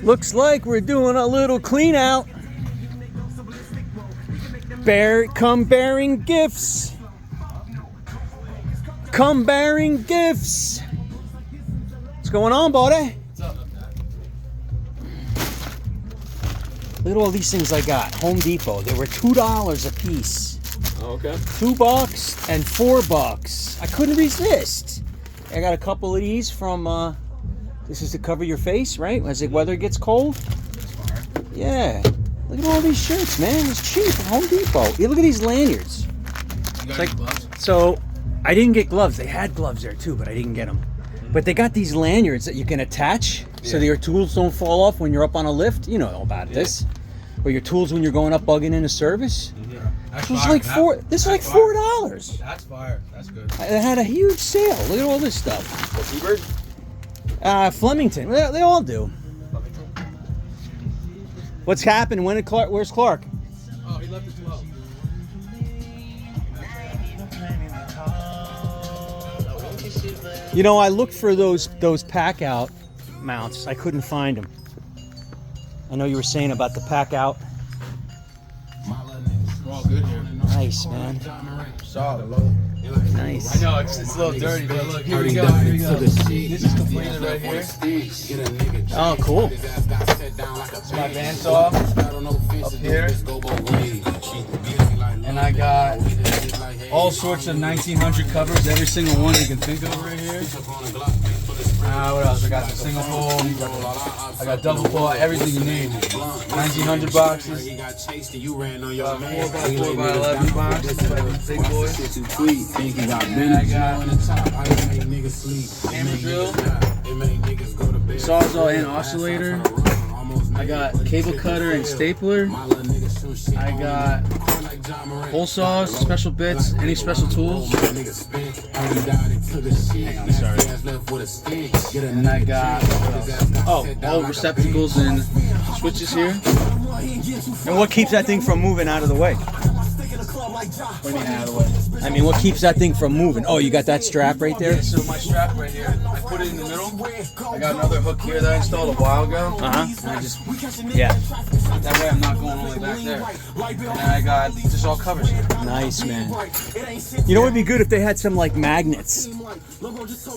Looks like we're doing a little clean out. Come bearing gifts. Come bearing gifts. What's going on, buddy? Look at all these things I got. Home Depot. They were $2 a piece. Oh, okay. $2 and $4. I couldn't resist. I got a couple of these from. This is to cover your face, right? As the weather gets cold. Yeah. Look at all these shirts, man. It's cheap at Home Depot. Yeah, look at these lanyards. You got any gloves? So, I didn't get gloves. They had gloves there too, but I didn't get them. But they got these lanyards that you can attach so that your tools don't fall off when you're up on a lift. You know all about this. Or your tools when you're going up bugging into service. Yeah. This was like This was like $4. That's fire. That's good. It had a huge sale. Look at all this stuff. What's Seabird? Flemington. They all do. What's happened? Where's Clark? Oh, he left as well. You know, I looked for those pack out mounts. I couldn't find them. I know you were saying about the pack out. We're all good here. Nice, man. Solid. Nice. I know it's a little dirty, but look, here we go. This is completed right here. Oh, cool. It's my bandsaw up here. And I got all sorts of 1900 covers, every single one you can think of right here. What else? I got the single pole, I got double pole, everything you need. 1900 boxes. 4x4x11 boxes, big boys. And I got hammer drill, sawzall and oscillator. I got cable cutter and stapler. I got hole saws, special bits, any special tools. Hang on, sorry. And I got all receptacles and switches here. And what keeps that thing from moving out of the way? What do you mean out of the way? I mean, what keeps that thing from moving? Oh, you got that strap right there? Yeah, so my strap right here, I put it in the middle. I got another hook here that I installed a while ago. Uh-huh. And I just, Yeah. that way I'm not going all the way back there. And I got just all covers here. Nice, man. You know what would be good if they had some like magnets?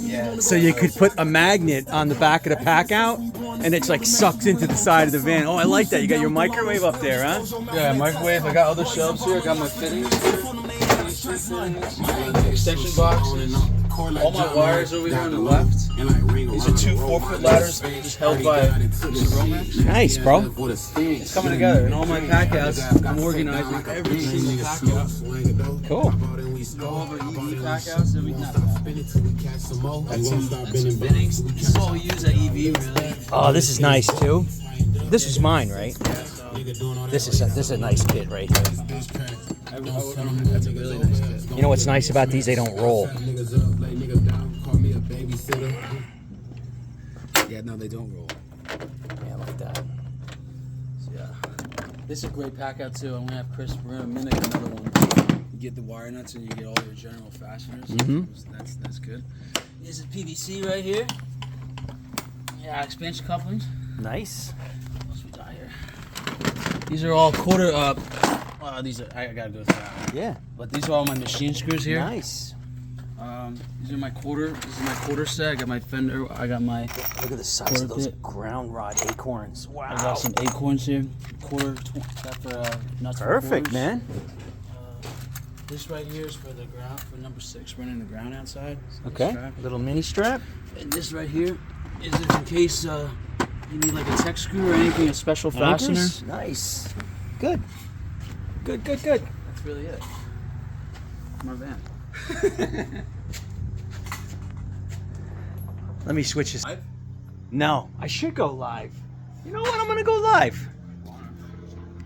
Yeah. So you could put a magnet on the back of the pack out and it's like sucks into the side of the van. Oh, I like that. You got your microwave up there, huh? Yeah, microwave. I got other shelves here. I got my fittings. Extension box. All my wires over here on the left. These are two 4-foot ladders just held by Romex. Nice, bro. It's coming together. And all my pack outs, I'm organizing every single pack out. Cool. Go over EV pack outs that we have. That's some fittings. This is what we use at EV, really. Oh, this is nice too. This is mine, right? This is a nice kit right here. That's a really nice kit. You know what's nice about these? They don't roll. Yeah, no, they don't roll. Yeah, like that. So, yeah. This is a great pack out too. I'm gonna have Chris. We're gonna mimic another one. You get the wire nuts and you get all your general fasteners. That's good. This is PVC right here. Yeah, expansion couplings. Nice. What else we got here? These are all quarter. These are. I gotta go through that one. Yeah. But these are all my machine screws here. Nice. These are my quarter. This is my quarter set. I got my fender. I got my. Look at the size of those ground rod acorns. Wow. I got some acorns here. Got for nuts. Perfect, man. This right here is for the ground, for number 6, running the ground outside. Okay. Little mini strap. And this right here is if in case you need like a tech screw or anything, a special fastener. Nice. Good. Good. That's really it. My van. Let me switch this. Live? No, I should go live. You know what? I'm gonna go live.